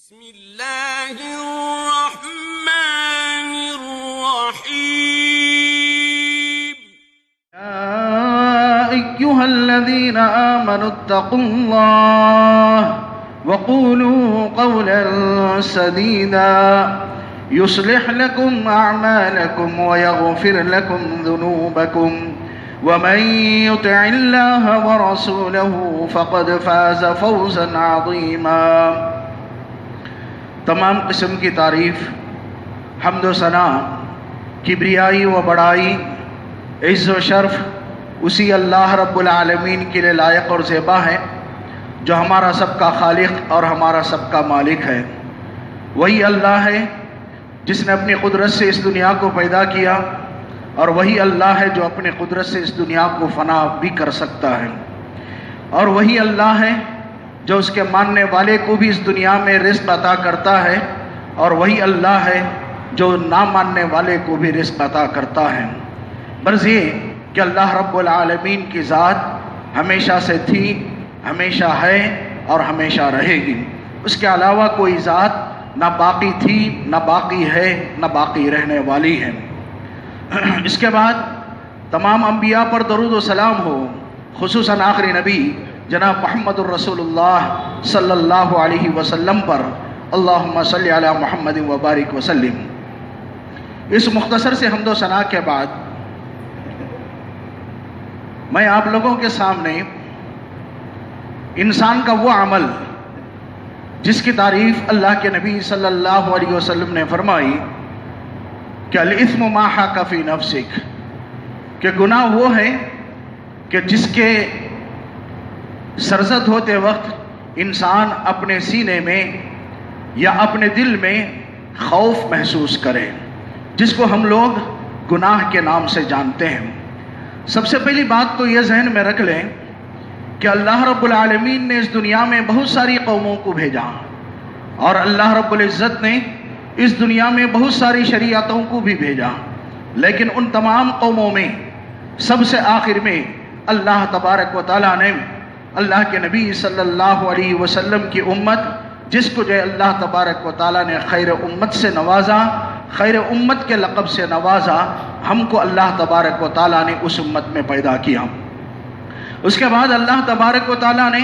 بسم اللہ الرحمن الرحیم يا أيها الذين آمنوا اتقوا الله وقولوا قولا سديدا يصلح لكم أعمالكم ويغفر لكم ذنوبكم ومن يطع الله ورسوله فقد فاز فوزا عظيما۔ تمام قسم کی تعریف، حمد و ثنا، کبریائی و بڑائی، عز و شرف اسی اللہ رب العالمین کے لیے لائق اور زیبا ہے جو ہمارا سب کا خالق اور ہمارا سب کا مالک ہے۔ وہی اللہ ہے جس نے اپنی قدرت سے اس دنیا کو پیدا کیا، اور وہی اللہ ہے جو اپنی قدرت سے اس دنیا کو فنا بھی کر سکتا ہے، اور وہی اللہ ہے جو اس کے ماننے والے کو بھی اس دنیا میں رزق عطا کرتا ہے، اور وہی اللہ ہے جو نہ ماننے والے کو بھی رزق عطا کرتا ہے۔ غرض یہ کہ اللہ رب العالمین کی ذات ہمیشہ سے تھی، ہمیشہ ہے اور ہمیشہ رہے گی۔ اس کے علاوہ کوئی ذات نہ باقی تھی، نہ باقی ہے، نہ باقی رہنے والی ہے۔ اس کے بعد تمام انبیاء پر درود و سلام ہو، خصوصاً آخری نبی جناب محمد الرسول اللہ صلی اللہ علیہ وسلم پر، اللہم صلی علی محمد وبارک وسلم۔ اس مختصر سے حمد و ثنا کے بعد میں آپ لوگوں کے سامنے انسان کا وہ عمل جس کی تعریف اللہ کے نبی صلی اللہ علیہ وسلم نے فرمائی کہ الاثم ما حاک فی نفسک، کہ گناہ وہ ہے کہ جس کے سرزد ہوتے وقت انسان اپنے سینے میں یا اپنے دل میں خوف محسوس کرے، جس کو ہم لوگ گناہ کے نام سے جانتے ہیں۔ سب سے پہلی بات تو یہ ذہن میں رکھ لیں کہ اللہ رب العالمین نے اس دنیا میں بہت ساری قوموں کو بھیجا، اور اللہ رب العزت نے اس دنیا میں بہت ساری شریعتوں کو بھی بھیجا، لیکن ان تمام قوموں میں سب سے آخر میں اللہ تبارک و تعالیٰ نے اللہ کے نبی صلی اللہ علیہ وسلم کی امت، جس کو جو اللہ تبارک و تعالیٰ نے خیر امت سے نوازا، خیر امت کے لقب سے نوازا، ہم کو اللہ تبارک و تعالیٰ نے اس امت میں پیدا کیا۔ اس کے بعد اللہ تبارک و تعالیٰ نے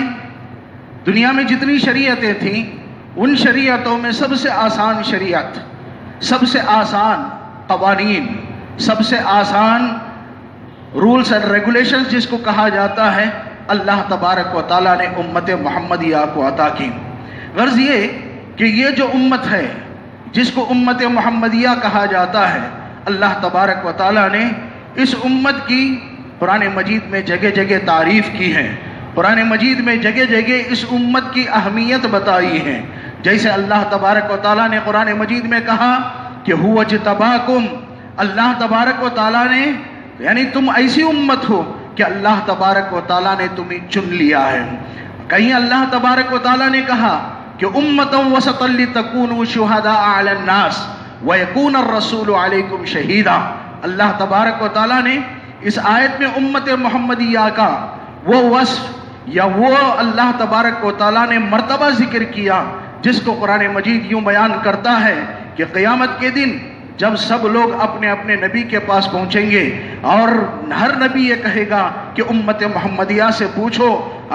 دنیا میں جتنی شریعتیں تھیں، ان شریعتوں میں سب سے آسان شریعت، سب سے آسان قوانین، سب سے آسان رولز اینڈ ریگولیشنز جس کو کہا جاتا ہے، اللہ تبارک و تعالیٰ نے امت محمدیہ کو عطا کی۔ غرض یہ کہ یہ جو امت ہے جس کو امت محمدیہ کہا جاتا ہے، اللہ تبارک و تعالیٰ نے اس امت کی قرآن مجید میں جگہ جگہ تعریف کی ہے، قرآن مجید میں جگہ جگہ اس امت کی اہمیت بتائی ہے۔ جیسے اللہ تبارک و تعالیٰ نے قرآن مجید میں کہا کہ هو اجتباکم، اللہ تبارک و تعالیٰ نے، یعنی تم ایسی امت ہو کہ اللہ تبارک و تعالیٰ نے تمہیں چن لیا ہے۔ کہیں اللہ تبارک و تعالیٰ نے کہا کہ امتا وسطا لتکونوا شہداء علی الناس ویکون الرسول علیکم شہیدا۔ اللہ تبارک و تعالیٰ نے اس آیت میں امت محمدیہ کا وہ وصف یا وہ اللہ تبارک و تعالیٰ نے مرتبہ ذکر کیا جس کو قرآن مجید یوں بیان کرتا ہے کہ قیامت کے دن جب سب لوگ اپنے اپنے نبی کے پاس پہنچیں گے، اور ہر نبی یہ کہے گا کہ امت محمدیہ سے پوچھو،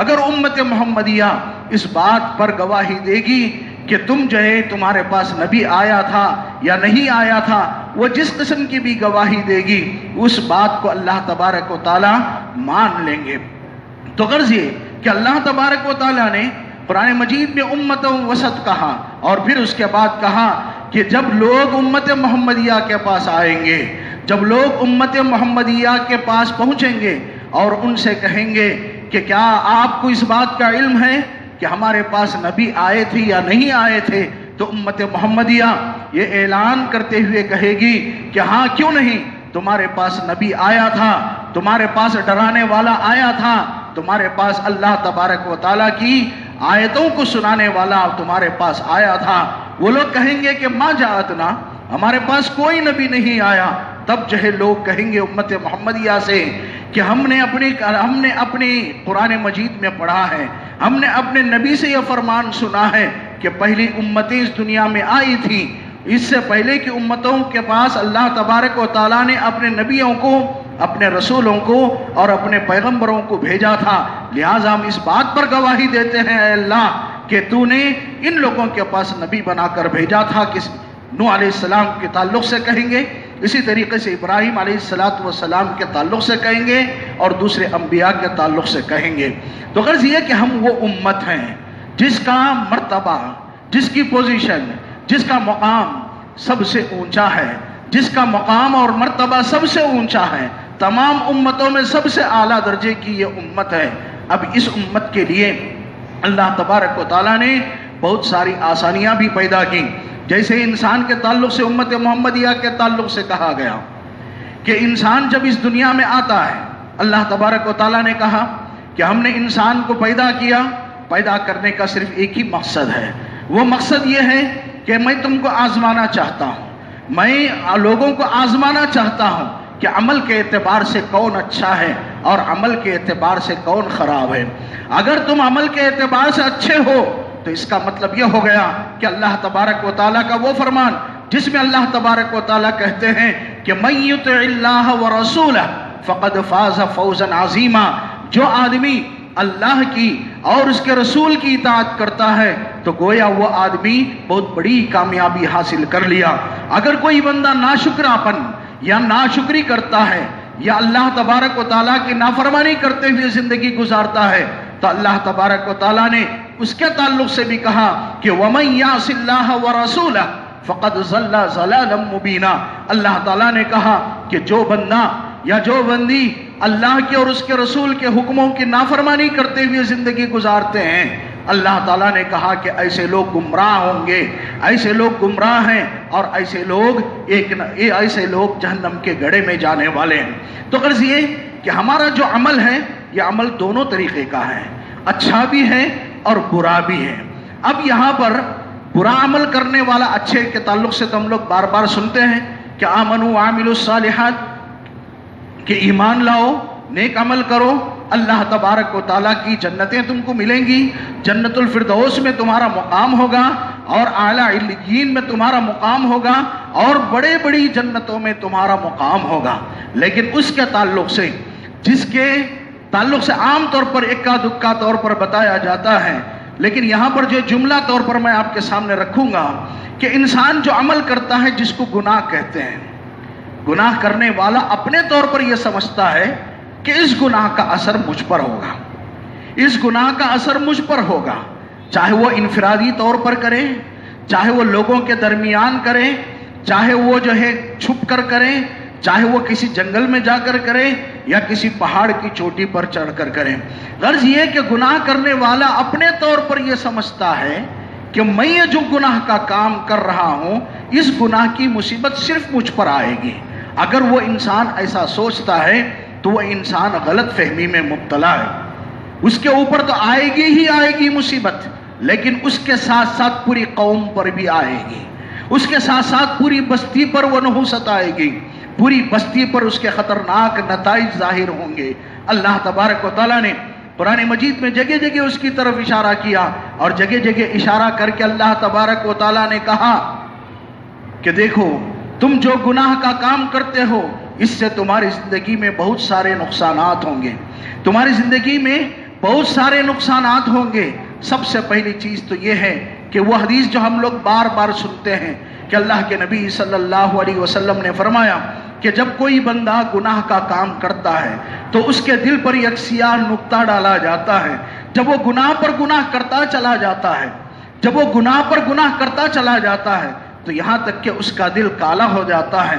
اگر امت محمدیہ اس بات پر گواہی دے گی کہ تم جو ہے تمہارے پاس نبی آیا تھا یا نہیں آیا تھا، وہ جس قسم کی بھی گواہی دے گی اس بات کو اللہ تبارک و تعالیٰ مان لیں گے۔ تو غرض یہ کہ اللہ تبارک و تعالیٰ نے قرآن مجید میں امت وسط کہا، اور پھر اس کے بعد کہا کہ جب لوگ امت محمدیہ کے پاس آئیں گے، جب لوگ امت محمدیہ کے پاس پہنچیں گے اور ان سے کہیں گے کہ کیا آپ کو اس بات کا علم ہے کہ ہمارے پاس نبی آئے تھے یا نہیں آئے تھے، تو امت محمدیہ یہ اعلان کرتے ہوئے کہے گی کہ ہاں کیوں نہیں، تمہارے پاس نبی آیا تھا، تمہارے پاس ڈرانے والا آیا تھا، تمہارے پاس اللہ تبارک و تعالیٰ کی آیتوں کو سنانے والا تمہارے پاس آیا تھا۔ وہ لوگ کہیں گے کہ ما جاءتنا، ہمارے پاس کوئی نبی نہیں آیا۔ تب جو ہے لوگ کہیں گے امت محمدیہ سے کہ ہم نے اپنی قرآن مجید میں پڑھا ہے، ہم نے اپنے نبی سے یہ فرمان سنا ہے کہ پہلی امتیں اس دنیا میں آئی تھیں، اس سے پہلے کی امتوں کے پاس اللہ تبارک و تعالیٰ نے اپنے نبیوں کو، اپنے رسولوں کو اور اپنے پیغمبروں کو بھیجا تھا، لہٰذا ہم اس بات پر گواہی دیتے ہیں اے اللہ کہ تو نے ان لوگوں کے پاس نبی بنا کر بھیجا تھا۔ کہ نوح علیہ السلام کے تعلق سے کہیں گے، اسی طریقے سے ابراہیم علیہ السلام کے تعلق سے کہیں گے اور دوسرے انبیاء کے تعلق سے کہیں گے۔ تو غرض یہ کہ ہم وہ امت ہیں جس کا مرتبہ، جس کی پوزیشن، جس کا مقام سب سے اونچا ہے، جس کا مقام اور مرتبہ سب سے اونچا ہے، تمام امتوں میں سب سے اعلیٰ درجے کی یہ امت ہے۔ اب اس امت کے لیے اللہ تبارک و تعالیٰ نے بہت ساری آسانیاں بھی پیدا کی، جیسے انسان کے تعلق سے امت محمدیہ کے تعلق سے کہا گیا کہ انسان جب اس دنیا میں آتا ہے، اللہ تبارک و تعالیٰ نے کہا کہ ہم نے انسان کو پیدا کیا، پیدا کرنے کا صرف ایک ہی مقصد ہے، وہ مقصد یہ ہے کہ میں تم کو آزمانا چاہتا ہوں، میں لوگوں کو آزمانا چاہتا ہوں کہ عمل کے اعتبار سے کون اچھا ہے اور عمل کے اعتبار سے کون خراب ہے۔ اگر تم عمل کے اعتبار سے اچھے ہو تو اس کا مطلب یہ ہو گیا کہ اللہ تبارک و تعالیٰ کا وہ فرمان جس میں اللہ تبارک و تعالیٰ کہتے ہیں کہ مَن یُطِعِ اللَّهَ وَرَسُولَهُ فَقَدْ فَازَ فَوْزًا عَظِیمًا، جو آدمی اللہ کی اور اس کے رسول کی اطاعت کرتا ہے تو گویا وہ آدمی بہت بڑی کامیابی حاصل کر لیا۔ اگر کوئی بندہ ناشکراپن یا ناشکری کرتا ہے یا اللہ تبارک و تعالیٰ کی نافرمانی کرتے ہوئے زندگی گزارتا ہے تو اللہ تبارک و تعالیٰ نے اس کے تعلق سے بھی کہا کہ وَمَن يَعْصِ اللَّهَ وَرَسُولَهُ فَقَدْ ضَلَّ ضَلَالًا مُبِينًا، اللہ تعالیٰ نے کہا کہ جو بندہ یا جو بندی اللہ کے اور اس کے رسول کے حکموں کی نافرمانی کرتے ہوئے زندگی گزارتے ہیں، اللہ تعالیٰ نے کہا کہ ایسے لوگ گمراہ ہوں گے، ایسے لوگ گمراہ ہیں اور ایسے لوگ جہنم کے گڑھے میں جانے والے ہیں۔ تو غرض یہ کہ ہمارا جو عمل ہے یہ عمل دونوں طریقے کا ہے، اچھا بھی ہے اور برا بھی ہے۔ اب یہاں پر برا عمل کرنے والا اچھے کے تعلق سے تو ہم لوگ بار بار سنتے ہیں کہ آمنوا وعملوا الصالحات، کہ ایمان لاؤ، نیک عمل کرو، اللہ تبارک و تعالیٰ کی جنتیں تم کو ملیں گی، جنت الفردوس میں تمہارا مقام ہوگا اور اعلیٰ علیین میں تمہارا مقام ہوگا اور بڑے بڑی جنتوں میں تمہارا مقام ہوگا۔ لیکن اس کے تعلق سے، جس کے تعلق سے عام طور پر اکا دکا طور پر بتایا جاتا ہے، لیکن یہاں پر جو جملہ طور پر میں آپ کے سامنے رکھوں گا کہ انسان جو عمل کرتا ہے جس کو گناہ کہتے ہیں، گناہ کرنے والا اپنے طور پر یہ سمجھتا ہے کہ اس گناہ کا اثر مجھ پر ہوگا، اس گناہ کا اثر مجھ پر ہوگا، چاہے وہ انفرادی طور پر کرے، چاہے وہ لوگوں کے درمیان کرے، چاہے وہ جو ہے چھپ کر کرے، چاہے وہ کسی جنگل میں جا کر کرے یا کسی پہاڑ کی چوٹی پر چڑھ کر کرے۔ غرض یہ کہ گناہ کرنے والا اپنے طور پر یہ سمجھتا ہے کہ میں یہ جو گناہ کا کام کر رہا ہوں، اس گناہ کی مصیبت صرف مجھ پر آئے گی۔ اگر وہ انسان ایسا سوچتا ہے تو وہ انسان غلط فہمی میں مبتلا ہے، اس کے اوپر تو آئے گی ہی آئے گی مصیبت، لیکن اس کے ساتھ ساتھ پوری قوم پر بھی آئے گی، اس کے ساتھ ساتھ پوری بستی پر وہ نحوست آئے گی، پوری بستی پر اس کے خطرناک نتائج ظاہر ہوں گے۔ اللہ تبارک و تعالیٰ نے قرآن مجید میں جگہ جگہ اس کی طرف اشارہ کیا اور جگہ جگہ اشارہ کر کے اللہ تبارک و تعالیٰ نے کہا کہ دیکھو تم جو گناہ کا کام کرتے ہو اس سے تمہاری زندگی میں بہت سارے نقصانات ہوں گے، تمہاری زندگی میں بہت سارے نقصانات ہوں گے۔ سب سے پہلی چیز تو یہ ہے کہ وہ حدیث جو ہم لوگ بار بار سنتے ہیں کہ اللہ کے نبی صلی اللہ علیہ وسلم نے فرمایا کہ جب کوئی بندہ گناہ کا کام کرتا ہے تو اس کے دل پر ایک سیاہ نقطہ ڈالا جاتا ہے۔ جب وہ گناہ پر گناہ کرتا چلا جاتا ہے، جب وہ گناہ پر گناہ کرتا چلا جاتا ہے تو یہاں تک کہ اس کا دل کالا ہو جاتا ہے۔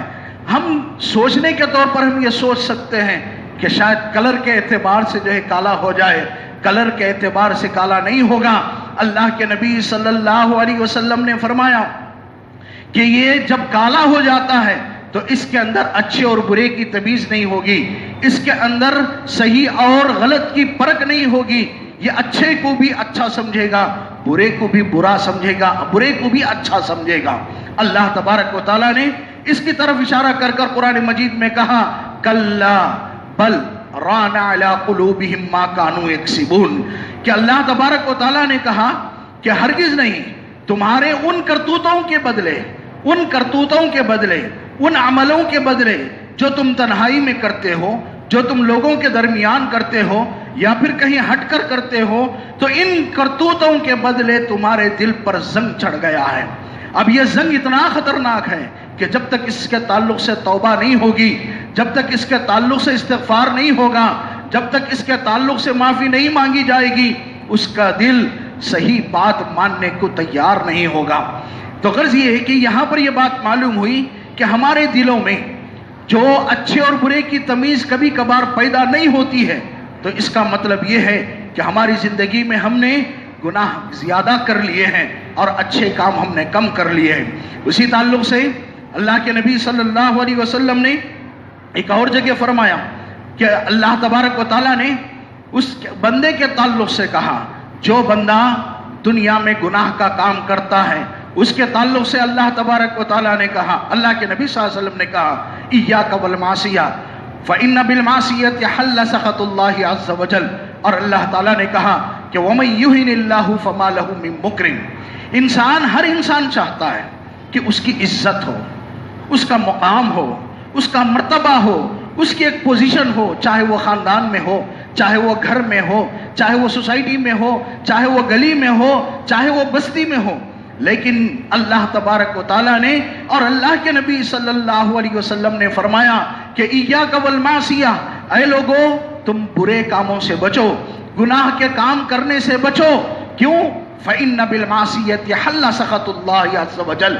ہم سوچنے کے طور پر ہم یہ سوچ سکتے ہیں کہ شاید کلر کے اعتبار سے جو ہے کالا ہو جائے، کلر کے اعتبار سے کالا نہیں ہوگا۔ اللہ کے نبی صلی اللہ علیہ وسلم نے فرمایا کہ یہ جب کالا ہو جاتا ہے تو اس کے اندر اچھے اور برے کی تمیز نہیں ہوگی، اس کے اندر صحیح اور غلط کی پرکھ نہیں ہوگی، یہ اچھے کو بھی اچھا سمجھے گا، برے کو بھی برا سمجھے گا، برے کو بھی اچھا سمجھے گا۔ اللہ تبارک و تعالیٰ نے اس کی طرف اشارہ کر کر قرآن مجید میں کہا کلا بل ران علی قلوبہم ما کانوا یکسبون، کہ اللہ تبارک و تعالیٰ نے کہا کہ ہرگز نہیں، تمہارے ان کرتوتوں کے بدلے، ان عملوں کے بدلے جو تم تنہائی میں کرتے ہو، جو تم لوگوں کے درمیان کرتے ہو یا پھر کہیں ہٹ کر کرتے ہو، تو ان کرتوتوں کے بدلے تمہارے دل پر زنگ چڑھ گیا ہے۔ اب یہ زنگ اتنا خطرناک ہے کہ جب تک اس کے تعلق سے توبہ نہیں ہوگی، جب تک اس کے تعلق سے استغفار نہیں ہوگا، جب تک اس کے تعلق سے معافی نہیں مانگی جائے گی، اس کا دل صحیح بات ماننے کو تیار نہیں ہوگا۔ تو غرض یہ ہے کہ یہاں پر یہ بات معلوم ہوئی کہ ہمارے دلوں میں جو اچھے اور برے کی تمیز کبھی کبھار پیدا نہیں ہوتی ہے، تو اس کا مطلب یہ ہے کہ ہماری زندگی میں ہم نے گناہ زیادہ کر لیے ہیں اور اچھے کام ہم نے کم کر لیے ہیں۔ اسی تعلق سے اللہ کے نبی صلی اللہ علیہ وسلم نے ایک اور جگہ فرمایا کہ اللہ تبارک و تعالیٰ نے اس بندے کے تعلق سے کہا، جو بندہ دنیا میں گناہ کا کام کرتا ہے، اس کے تعلق سے اللہ تبارک و تعالیٰ نے کہا، اللہ کے نبی صلی اللہ علیہ وسلم نے کہا، ایاک والمعصیہ فإن بالمعصیة حل سخط اللہ عز وجل، اور اللہ تعالیٰ نے کہا کہ وَمَن يُهِنِ اللَّهُ فَمَا لَهُ مِن مُكْرِمٍ۔ ہر انسان چاہتا ہے کہ اس کی عزت ہو، اس کا مقام ہو، اس کا مرتبہ ہو، اس کی ایک پوزیشن ہو، چاہے وہ خاندان میں ہو، چاہے وہ گھر میں ہو، چاہے وہ سوسائٹی میں ہو، چاہے وہ گلی میں ہو، چاہے وہ بستی میں ہو۔ لیکن اللہ تبارک و تعالیٰ نے اور اللہ کے نبی صلی اللہ علیہ وسلم نے فرمایا کہ ایاک والمعصیہ، اے لوگو تم برے کاموں سے بچو، گناہ کے کام کرنے سے بچو۔ کیوں؟ فَإِنَّ بِالْمَعْصِيَةِ حَلَّ سَخَطُ اللَّهِ عَزَّ وَجَلَّ۔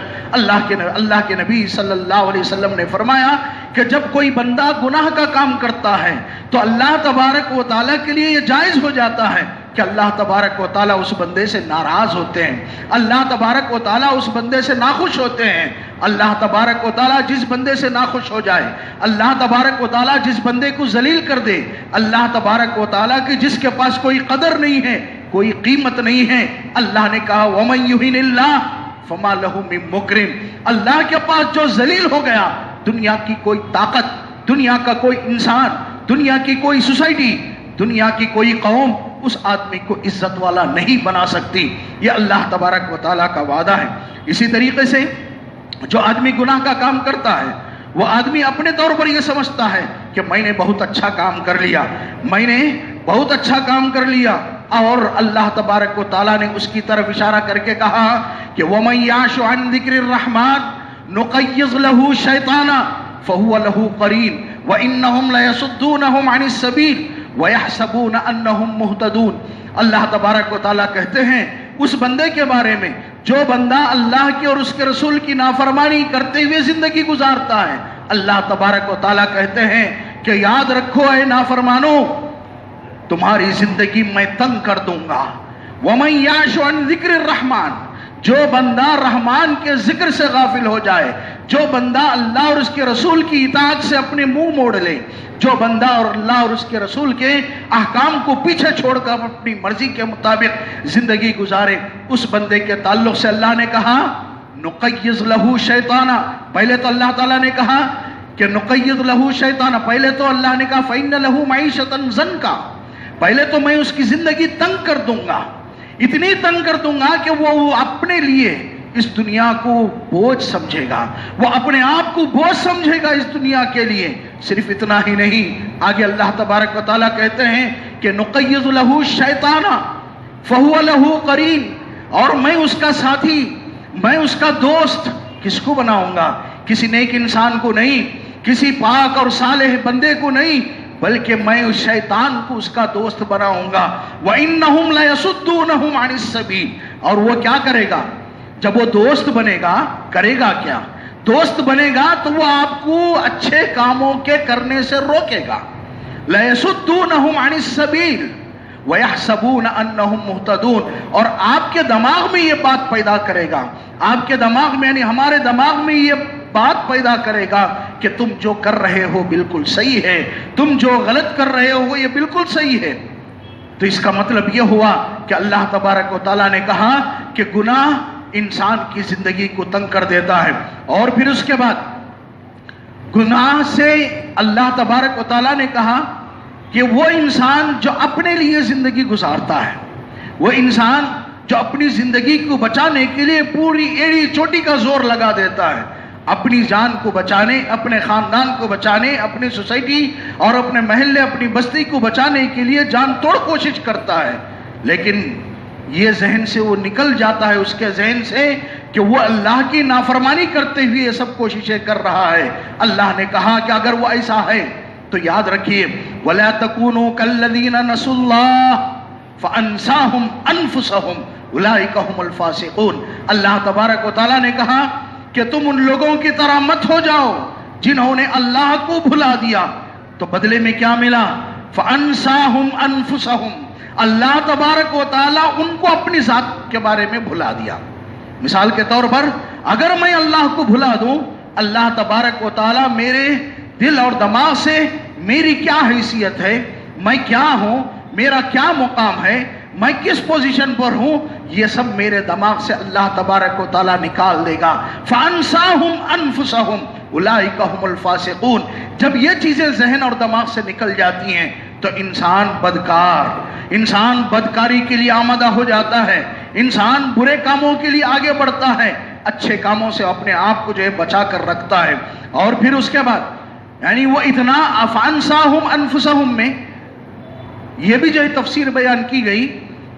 اللہ کے نبی صلی اللہ علیہ وسلم نے فرمایا کہ جب کوئی بندہ گناہ کا کام کرتا ہے تو اللہ تبارک و تعالیٰ کے لیے یہ جائز ہو جاتا ہے کہ اللہ تبارک و تعالیٰ اس بندے سے ناراض ہوتے ہیں، اللہ تبارک و تعالیٰ اس بندے سے ناخوش ہوتے ہیں۔ اللہ تبارک و تعالیٰ جس بندے سے ناخوش ہو جائے، اللہ تبارک و تعالیٰ جس بندے کو ذلیل کر دے، اللہ تبارک و تعالیٰ کی جس کے پاس کوئی قدر نہیں ہے، کوئی قیمت نہیں ہے، اللہ نے کہا وَمَن يُهِنِ اللَّهُ فَمَا لَهُ مِن مُكْرِمٍ۔ اللہ کے پاس جو ذلیل ہو گیا، دنیا کی کوئی طاقت، دنیا کا کوئی انسان، دنیا کی کوئی سوسائٹی، دنیا کی کوئی قوم اس آدمی کو عزت والا نہیں بنا سکتی۔ یہ اللہ تبارک و تعالیٰ کا وعدہ ہے۔ اسی طریقے سے جو آدمی گناہ کا کام کرتا ہے، وہ آدمی اپنے طور پر یہ سمجھتا ہے کہ میں نے بہت اچھا کام کر لیا، میں نے بہت اچھا کام کر لیا، اور اللہ تبارک و تعالیٰ نے اس کی طرف اشارہ کر کے کہا کہ وَمَن يَعْشُ عَن ذِكْرِ الرَّحْمَٰنِ نُقَيِّضْ لَهُ شَيْطَانًا فَهُوَ لَهُ قَرِينٌ وَإِنَّهُمْ لَيَصُدُّونَهُمْ عَنِ السَّبِيلِ وَيَحْسَبُونَ أَنَّهُمْ مُهْتَدُونَ۔ اللہ تبارک و تعالیٰ کہتے ہیں اس بندے کے بارے میں جو بندہ اللہ کی اور اس کے رسول کی نافرمانی کرتے ہوئے زندگی گزارتا ہے، اللہ تبارک و تعالیٰ کہتے ہیں کہ یاد رکھو اے نافرمانو، تمہاری زندگی میں تنگ کر دوں گا۔ وَمَن يَعْشُ عَن ذِكْرِ الرَّحْمَٰنِ، جو بندہ رحمان کے ذکر سے غافل ہو جائے، جو بندہ اللہ اور اس کے رسول کی اطاعت سے اپنے منہ موڑ لے، جو بندہ اور اللہ اور اس کے رسول کے احکام کو پیچھے چھوڑ کر اپنی مرضی کے مطابق زندگی گزارے، اس بندے کے تعلق سے اللہ نے کہا نقیض لہو شیطانا۔ پہلے تو اللہ تعالیٰ نے کہا کہ نقیض لہو شیطانا، پہلے تو اللہ نے کہا فَإِنَّ لَهُ مَعِيشَةً ضَنْكًا، پہلے تو میں اس کی زندگی تنگ کر دوں گا، اتنی تنگ کر دوں گا کہ وہ اپنے لیے اس دنیا کو بوجھ سمجھے گا، وہ اپنے آپ کو بوجھ سمجھے گا اس دنیا کے لیے۔ صرف اتنا ہی نہیں، آگے اللہ تبارک و تعالیٰ کہتے ہیں کہ نقیض لہو شیطانا فہو لہو قرین، اور میں اس کا ساتھی، میں اس کا دوست کس کو بناؤں گا؟ کسی نیک انسان کو نہیں، کسی پاک اور صالح بندے کو نہیں، بلکہ میں اس شیطان کو اس کا دوست بناؤں گا۔ وَإِنَّهُمْ لَيَصُدُّونَهُمْ عَنِ السَّبِيلِ، اور وہ کیا کرے گا؟ جب وہ دوست بنے گا، کرے گا کیا؟ دوست بنے گا تو وہ آپ کو اچھے کاموں کے کرنے سے روکے گا۔ لَيَصُدُّونَهُمْ عَنِ السَّبِيلِ وَيَحْسَبُونَ أَنَّهُمْ مُهْتَدُونَ، اور آپ کے دماغ میں یہ بات پیدا کرے گا، آپ کے دماغ میں یعنی ہمارے دماغ میں یہ بات پیدا کرے گا کہ تم جو کر رہے ہو بالکل صحیح ہے، تم جو غلط کر رہے ہو یہ بالکل صحیح ہے۔ تو اس کا مطلب یہ ہوا کہ اللہ تبارک و تعالیٰ نے کہا کہ گناہ انسان کی زندگی کو تنگ کر دیتا ہے، اور پھر اس کے بعد گناہ سے اللہ تبارک و تعالیٰ نے کہا کہ وہ انسان جو اپنے لیے زندگی گزارتا ہے، وہ انسان جو اپنی زندگی کو بچانے کے لیے پوری ایڑی چوٹی کا زور لگا دیتا ہے، اپنی جان کو بچانے، اپنے خاندان کو بچانے، اپنی سوسائٹی اور اپنے محلے، اپنی بستی کو بچانے کے لیے جان توڑ کوشش کرتا ہے، لیکن یہ ذہن سے وہ نکل جاتا ہے، اس کے ذہن سے، کہ وہ اللہ کی نافرمانی کرتے ہوئے یہ سب کوششیں کر رہا ہے۔ اللہ نے کہا کہ اگر وہ ایسا ہے تو یاد رکھیے وَلَا تَكُونُوا كَالَّذِينَ نَسُوا اللَّهَ فَأَنسَاهُمْ أَنفُسَهُمْ أُولَٰئِكَ هُمُ الْفَاسِقُونَ۔ اللہ تبارک و تعالیٰ نے کہا کہ تم ان لوگوں کی طرح مت ہو جاؤ جنہوں نے اللہ کو بھلا دیا، تو بدلے میں کیا ملا؟ فَأَنسَاهُمْ أَنفُسَهُمْ، اللہ تبارک و تعالیٰ ان کو اپنی ذات کے بارے میں بھلا دیا۔ مثال کے طور پر اگر میں اللہ کو بھلا دوں، اللہ تبارک و تعالیٰ میرے دل اور دماغ سے میری کیا حیثیت ہے، میں کیا ہوں، میرا کیا مقام ہے، میں کس پوزیشن پر ہوں، یہ سب میرے دماغ سے اللہ تبارک و تعالیٰ نکال دے گا۔ فَأَنسَاهُمْ أَنفُسَهُمْ أُولَٰئِكَ هُمُ الْفَاسِقُونَ۔ جب یہ چیزیں ذہن اور دماغ سے نکل جاتی ہیں تو انسان بدکار، انسان بدکاری کے لیے آمادہ ہو جاتا ہے، انسان برے کاموں کے لیے آگے بڑھتا ہے، اچھے کاموں سے اپنے آپ کو جو ہے بچا کر رکھتا ہے۔ اور پھر اس کے بعد یعنی وہ اتنا فَأَنسَاهُمْ أَنفُسَهُمْ میں یہ بھی جو ہے تفسیر بیان کی گئی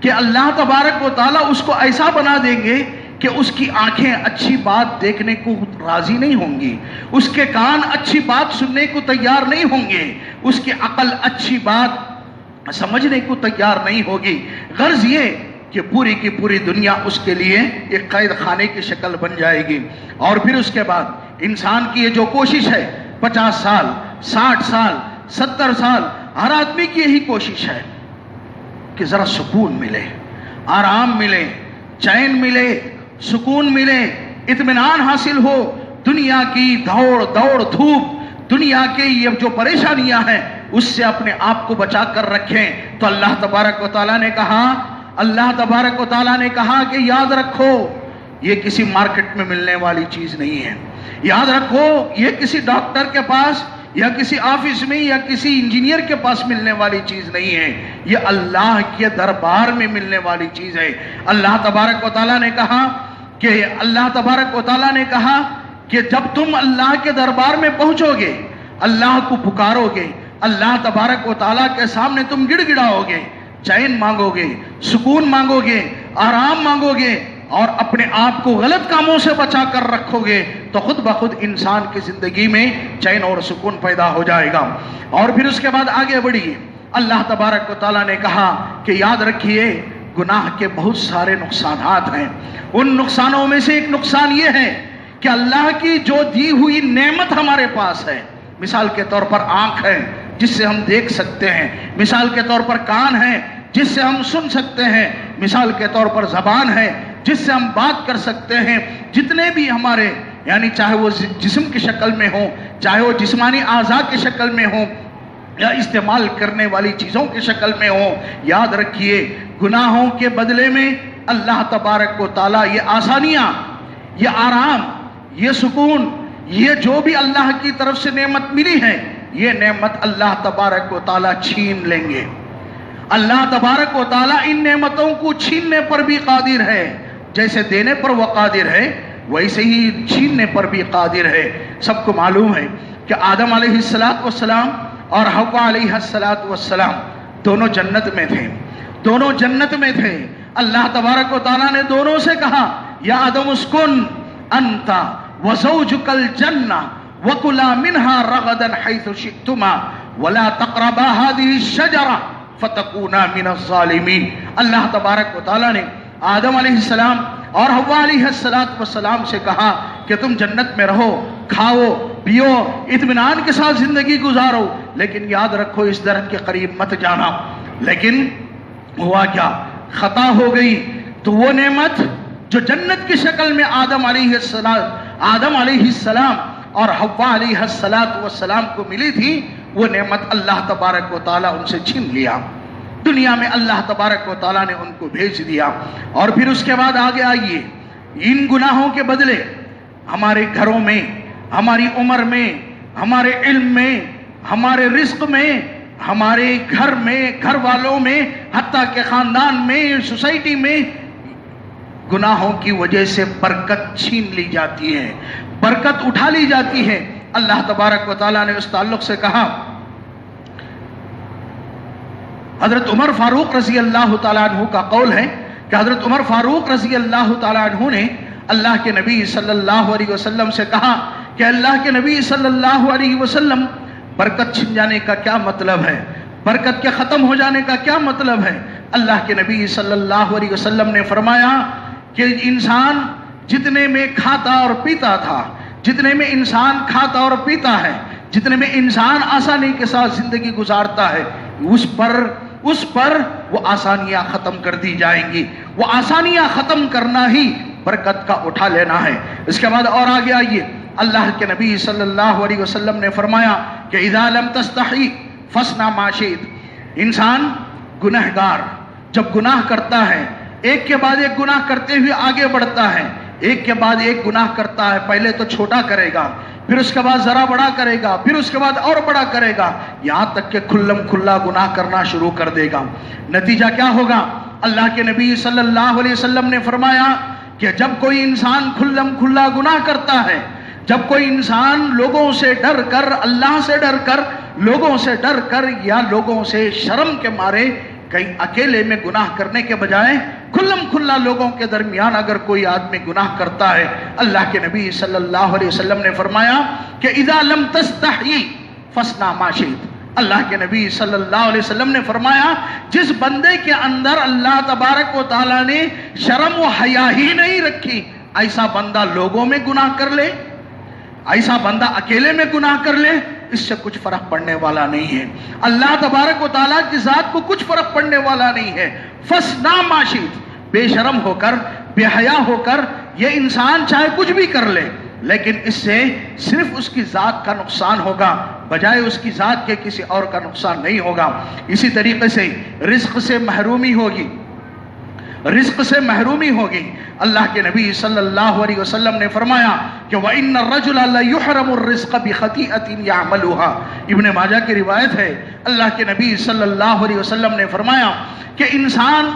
کہ اللہ تبارک و تعالیٰ اس کو ایسا بنا دیں گے کہ اس کی آنکھیں اچھی بات دیکھنے کو راضی نہیں ہوں گی، اس کے کان اچھی بات سننے کو تیار نہیں ہوں گے، اس کی عقل اچھی بات سمجھنے کو تیار نہیں ہوگی۔ غرض یہ کہ پوری کی پوری دنیا اس کے لیے ایک قید خانے کی شکل بن جائے گی۔ اور پھر اس کے بعد انسان کی یہ جو کوشش ہے، 50 سال، 60 سال، 70 سال، ہر آدمی کی یہی کوشش ہے کہ ذرا سکون ملے، آرام ملے، چین ملے، سکون ملے، اطمینان حاصل ہو، دنیا کی دوڑ دھوپ، دنیا کی یہ جو پریشانیاں ہیں اس سے اپنے آپ کو بچا کر رکھیں۔ تو اللہ تبارک و تعالیٰ نے کہا، اللہ تبارک و تعالیٰ نے کہا کہ یاد رکھو یہ کسی مارکیٹ میں ملنے والی چیز نہیں ہے، یاد رکھو یہ کسی ڈاکٹر کے پاس یا کسی آفس میں یا کسی انجینئر کے پاس ملنے والی چیز نہیں ہے، یہ اللہ کے دربار میں ملنے والی چیز ہے۔ اللہ تبارک و تعالیٰ نے کہا کہ کہ جب تم اللہ کے دربار میں پہنچو گے، اللہ کو پکارو گے، اللہ تبارک و تعالیٰ کے سامنے تم گڑ گڑاؤ گے، چین مانگو گے، سکون مانگو گے، آرام مانگو گے، اور اپنے آپ کو غلط کاموں سے بچا کر رکھو گے، تو خود بخود انسان کی زندگی میں چین اور سکون پیدا ہو جائے گا۔ اور پھر اس کے بعد آگے بڑھیے، اللہ تبارک و تعالیٰ نے کہا کہ یاد رکھیے گناہ کے بہت سارے نقصانات ہیں، ان نقصانوں میں سے ایک نقصان یہ ہے کہ اللہ کی جو دی ہوئی نعمت ہمارے پاس ہے، مثال کے طور پر آنکھ ہے جس سے ہم دیکھ سکتے ہیں، مثال کے طور پر کان ہے جس سے ہم سن سکتے ہیں، مثال کے طور پر زبان ہے جس سے ہم بات کر سکتے ہیں، جتنے بھی ہمارے یعنی چاہے وہ جسم کی شکل میں ہوں، چاہے وہ جسمانی اعضاء کی شکل میں ہوں یا استعمال کرنے والی چیزوں کی شکل میں ہوں، یاد رکھیے گناہوں کے بدلے میں اللہ تبارک و تعالیٰ یہ آسانیاں، یہ آرام، یہ سکون، یہ جو بھی اللہ کی طرف سے نعمت ملی ہے، یہ نعمت اللہ تبارک و تعالیٰ چھین لیں گے۔ اللہ تبارک و تعالیٰ ان نعمتوں کو چھیننے پر بھی قادر ہے، جیسے دینے پر وہ قادر ہے ویسے ہی چھیننے پر بھی قادر ہے۔ سب کو معلوم ہے کہ آدم علیہ السلام اور حوا علیہ السلام دونوں جنت میں تھے، دونوں جنت میں تھے۔ اللہ تبارک و تعالیٰ نے دونوں سے کہا یا آدم اسکن انت وزوجک الجنہ وَكُلَا مِنْهَا رَغَدًا حَيْثُ شِئْتُمَا وَلَا تَقْرَبَا هَذِهِ الشَّجَرَةَ فَتَكُونَا مِنَ الظَّالِمِينَ۔ اللہ تبارک و تعالیٰ نے آدم علیہ السلام اور حوا علیہ السلام سے کہا کہ تم جنت میں رہو، کھاؤ پیو، اطمینان کے ساتھ زندگی گزارو، لیکن یاد رکھو اس درخت کے قریب مت جانا۔ لیکن ہوا کیا؟ خطا ہو گئی، تو وہ نعمت جو جنت کی شکل میں آدم علیہ السلام اور حوا علیہ السلام کو ملی تھی، وہ نعمت اللہ تبارک و تعالیٰ ان سے چھین لیا۔ دنیا میں اللہ تبارک و تعالیٰ نے ان کو بھیج دیا۔ اور پھر اس کے بعد آگے آئیے، ان گناہوں کے بدلے ہمارے گھروں میں، ہماری عمر میں، ہمارے علم میں، ہمارے رزق میں، ہمارے گھر میں، گھر والوں میں، حتیٰ کہ خاندان میں، سوسائٹی میں گناہوں کی وجہ سے برکت چھین لی جاتی ہے، برکت اٹھا لی جاتی ہے۔ اللہ تبارک و تعالیٰ نے اس تعلق سے کہا، حضرت عمر فاروق رضی اللہ تعالیٰ عنہ کا قول ہے کہ حضرت عمر فاروق رضی اللہ تعالیٰ عنہ نے اللہ کے نبی صلی اللہ علیہ وسلم سے کہا کہ اللہ کے نبی صلی اللہ علیہ وسلم، برکت چھن جانے کا کیا مطلب ہے؟ برکت کے ختم ہو جانے کا کیا مطلب ہے؟ اللہ کے نبی صلی اللہ علیہ وسلم نے فرمایا کہ انسان جتنے میں کھاتا اور پیتا تھا، جتنے میں انسان کھاتا اور پیتا ہے، جتنے میں انسان آسانی کے ساتھ زندگی گزارتا ہے، اس پر وہ آسانیاں ختم کر دی جائیں گی۔ وہ آسانیاں ختم کرنا ہی برکت کا اٹھا لینا ہے۔ اس کے بعد اور آگے آئیے، اللہ کے نبی صلی اللہ علیہ وسلم نے فرمایا کہ اذا لم تستحی فاصنع ما شئت۔ انسان گنہگار جب گناہ کرتا ہے، ایک کے بعد ایک گناہ کرتے ہوئے آگے بڑھتا ہے، ایک کے بعد ایک گناہ کرتا ہے، پہلے تو چھوٹا کرے گا، پھر اس کے بعد ذرا بڑا کرے گا، پھر اس کے بعد اور بڑا کرے گا، یہاں تک کہ کھلم کھلا گناہ کرنا شروع کر دے گا۔ نتیجہ کیا ہوگا؟ اللہ کے نبی صلی اللہ علیہ وسلم نے فرمایا کہ جب کوئی انسان کھلم کھلا گناہ کرتا ہے، جب کوئی انسان لوگوں سے ڈر کر، اللہ سے ڈر کر، لوگوں سے ڈر کر یا لوگوں سے شرم کے مارے کہیں اکیلے میں گناہ کرنے کے بجائے کھلم کھلا لوگوں کے درمیان اگر کوئی آدمی گناہ کرتا ہے، اللہ کے نبی صلی اللہ علیہ وسلم نے فرمایا کہ اذا لم تستحی فاصنع ما شئت۔ اللہ کے نبی صلی اللہ علیہ وسلم نے فرمایا جس بندے کے اندر اللہ تبارک و تعالیٰ نے شرم و حیا ہی نہیں رکھی، ایسا بندہ لوگوں میں گناہ کر لے، ایسا بندہ اکیلے میں گناہ کر لے، اس سے کچھ فرق پڑنے والا نہیں ہے۔ اللہ تبارک و تعالیٰ کی ذات کو کچھ فرق پڑنے والا نہیں ہے۔ فاصنع ما شئت، بے شرم ہو کر، بے حیا ہو کر یہ انسان چاہے کچھ بھی کر لے، لیکن اس سے صرف اس کی ذات کا نقصان ہوگا، بجائے اس کی ذات کے کسی اور کا نقصان نہیں ہوگا۔ اسی طریقے سے رزق سے محرومی ہوگی، رزق سے محرومی ہوگی۔ اللہ کے نبی صلی اللہ علیہ وسلم نے فرمایا کہ وَإِنَّ الرَّجُلَ لَيُحْرَمُ الرِّزْقَ بِخَطِيئَةٍ يَعْمَلُهَا۔ ابن ماجہ کی روایت ہے، اللہ کے نبی صلی اللہ علیہ وسلم نے فرمایا کہ انسان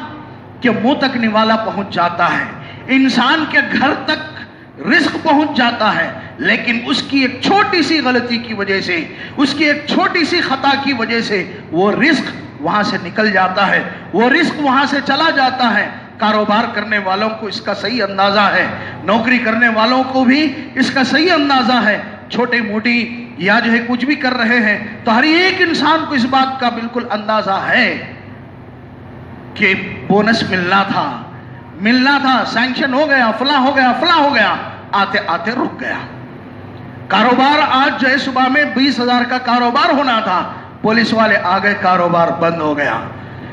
کے منہ تک نوالا پہنچ جاتا ہے، انسان کے گھر تک رزق پہنچ جاتا ہے، لیکن اس کی ایک چھوٹی سی غلطی کی وجہ سے، اس کی ایک چھوٹی سی خطا کی وجہ سے وہ رزق وہاں سے نکل جاتا ہے، وہ رزق وہاں سے چلا جاتا ہے۔ کاروبار کرنے والوں کو اس کا صحیح اندازہ ہے، نوکری کرنے والوں کو بھی اس کا صحیح اندازہ ہے، چھوٹی موٹی یا جو ہے کچھ بھی کر رہے ہیں تو ہر ایک انسان کو اس بات کا بالکل اندازہ ہے کہ بونس ملنا تھا، سینکشن ہو گیا، فلاں ہو گیا، فلاں ہو گیا، آتے آتے رک گیا۔ کاروبار آج جو ہے صبح میں 20,000 کا کاروبار ہونا تھا، پولیس والے آ گئے، کاروبار بند ہو گیا۔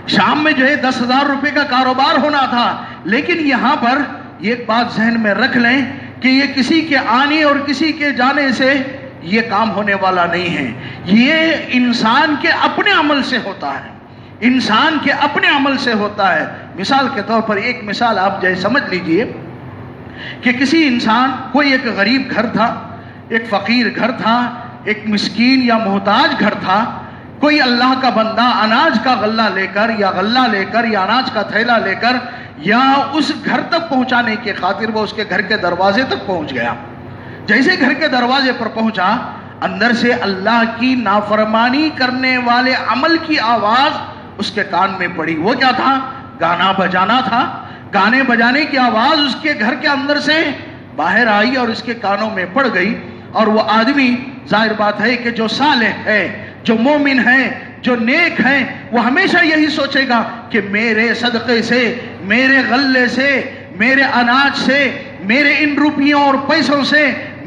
شام میں جو ہے 10,000 روپے کا کاروبار ہونا تھا، لیکن یہاں پر یہ ایک بات ذہن میں رکھ لیں کہ یہ کسی کے آنے اور کسی کے جانے سے یہ کام ہونے والا نہیں ہے، یہ انسان کے اپنے عمل سے ہوتا ہے، انسان کے اپنے عمل سے ہوتا ہے۔ مثال کے طور پر ایک مثال آپ جو ہے سمجھ لیجئے کہ کسی انسان، کوئی ایک غریب گھر تھا، ایک فقیر گھر تھا، ایک مسکین یا محتاج گھر تھا، کوئی اللہ کا بندہ اناج کا غلہ لے کر یا غلہ لے کر یا اناج کا تھیلا لے کر یا اس گھر تک پہنچانے کی خاطر وہ اس کے گھر کے دروازے تک پہنچ گیا۔ جیسے گھر کے دروازے پر پہنچا، اندر سے اللہ کی نافرمانی کرنے والے عمل کی آواز اس کے کان میں پڑی۔ وہ کیا تھا؟ گانا بجانا تھا۔ گانے بجانے کی آواز اس کے گھر کے اندر سے باہر آئی اور اس کے کانوں میں پڑ گئی، اور وہ آدمی، ظاہر بات ہے کہ جو صالح ہے، جو مومن ہے، جو نیک ہے، وہ ہمیشہ یہی سوچے گا کہ میرے صدقے سے، میرے غلے سے، میرے اناج سے، میرے ان روپیوں اور پیسوں سے،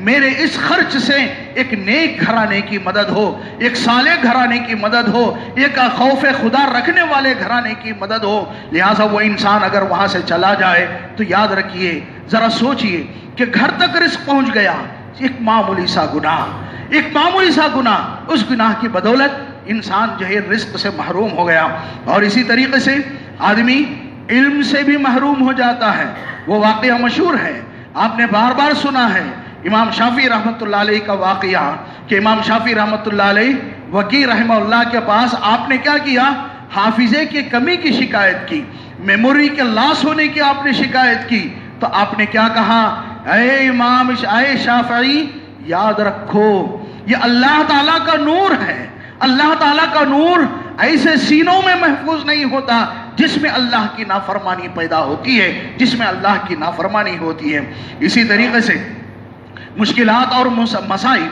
میرے اس خرچ سے ایک نیک گھرانے کی مدد ہو، ایک صالح گھرانے کی مدد ہو، ایک خوف خدا رکھنے والے گھرانے کی مدد ہو۔ لہٰذا وہ انسان اگر وہاں سے چلا جائے تو یاد رکھیے، ذرا سوچئے کہ گھر تک رزق پہنچ گیا، ایک معمولی سا گناہ، اس گناہ کی بدولت انسان جو ہے رزق سے محروم ہو گیا۔ اور اسی طریقے سے آدمی علم سے بھی محروم ہو جاتا ہے۔ وہ واقعہ مشہور ہے، آپ نے بار بار سنا ہے، امام شافعی رحمۃ اللہ علیہ کا واقعہ کہ امام شافعی رحمۃ اللہ علیہ وکیع رحمہ اللہ کے پاس آپ نے کیا کیا؟ حافظے کی کمی کی شکایت کی، میموری کے لاس ہونے کی آپ نے شکایت کی، تو آپ نے کیا کہا؟ اے امام اے شافعی، یاد رکھو یہ اللہ تعالیٰ کا نور ہے. اللہ تعالیٰ کا نور ایسے سینوں میں محفوظ نہیں ہوتا جس میں اللہ کی نافرمانی پیدا ہوتی ہے، جس میں اللہ کی نافرمانی ہوتی ہے. اسی طریقے سے مشکلات اور مسائل،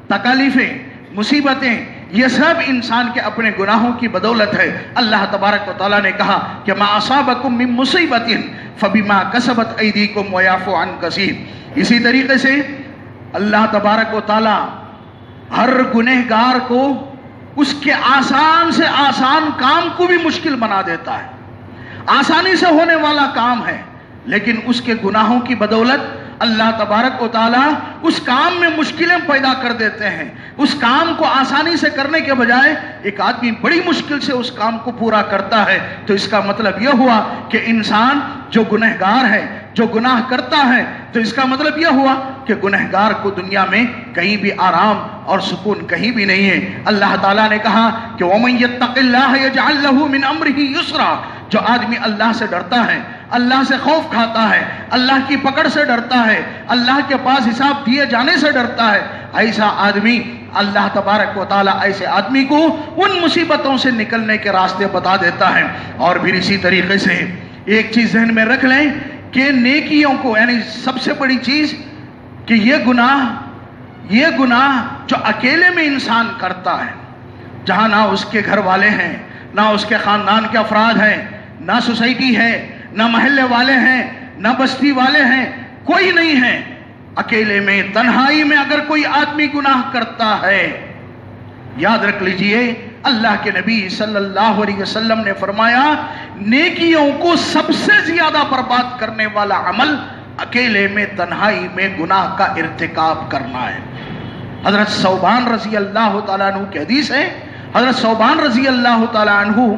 تکالیفیں، مصیبتیں، یہ سب انسان کے اپنے گناہوں کی بدولت ہے. اللہ تبارک و تعالیٰ نے کہا کہ ما اصابکم من مصیبت فبما کسبت ایدیکم ویعفو عن کثیر. اسی طریقے سے اللہ تبارک و تعالیٰ ہر گنہگار کو اس کے آسان سے آسان کام کو بھی مشکل بنا دیتا ہے. آسانی سے ہونے والا کام ہے لیکن اس کے گناہوں کی بدولت اللہ تبارک و تعالیٰ اس کام میں مشکلیں پیدا کر دیتے ہیں. اس کام کو آسانی سے کرنے کے بجائے ایک آدمی بڑی مشکل سے اس کام کو پورا کرتا ہے. تو اس کا مطلب یہ ہوا کہ انسان جو گنہگار ہے، جو گناہ کرتا ہے، تو اس کا مطلب یہ ہوا کہ گنہگار کو دنیا میں کہیں بھی آرام اور سکون کہیں بھی نہیں ہے. اللہ تعالیٰ نے کہا کہ وَمَن يَتَّقِ اللَّهَ يَجْعَل لَّهُ مِنْ أَمْرِهِ يُسْرًا. جو آدمی اللہ سے ڈرتا ہے، اللہ سے خوف کھاتا ہے، اللہ کی پکڑ سے ڈرتا ہے، اللہ کے پاس حساب دیے جانے سے ڈرتا ہے، ایسا آدمی اللہ تبارک و تعالیٰ ایسے آدمی کو ان مصیبتوں سے نکلنے کے راستے بتا دیتا ہے. اور پھر اسی طریقے سے ایک چیز ذہن میں رکھ لیں کہ نیکیوں کو، یعنی سب سے بڑی چیز کہ یہ گناہ جو اکیلے میں انسان کرتا ہے، جہاں نہ اس کے گھر والے ہیں، نہ اس کے خاندان کے افراد ہیں، نہ سوسائٹی ہے، نہ محلے والے ہیں، نہ بستی والے ہیں، کوئی نہیں ہے، اکیلے میں تنہائی میں اگر کوئی آدمی گناہ کرتا ہے، یاد رکھ لیجئے اللہ کے نبی صلی اللہ علیہ وسلم نے فرمایا نیکیوں کو سب سے زیادہ برباد کرنے والا عمل اکیلے میں تنہائی میں گناہ کا ارتکاب کرنا ہے. حضرت ثوبان رضی اللہ تعالیٰ عنہ کی حدیث ہے. حضرت ثوبان رضی اللہ تعالیٰ عنہ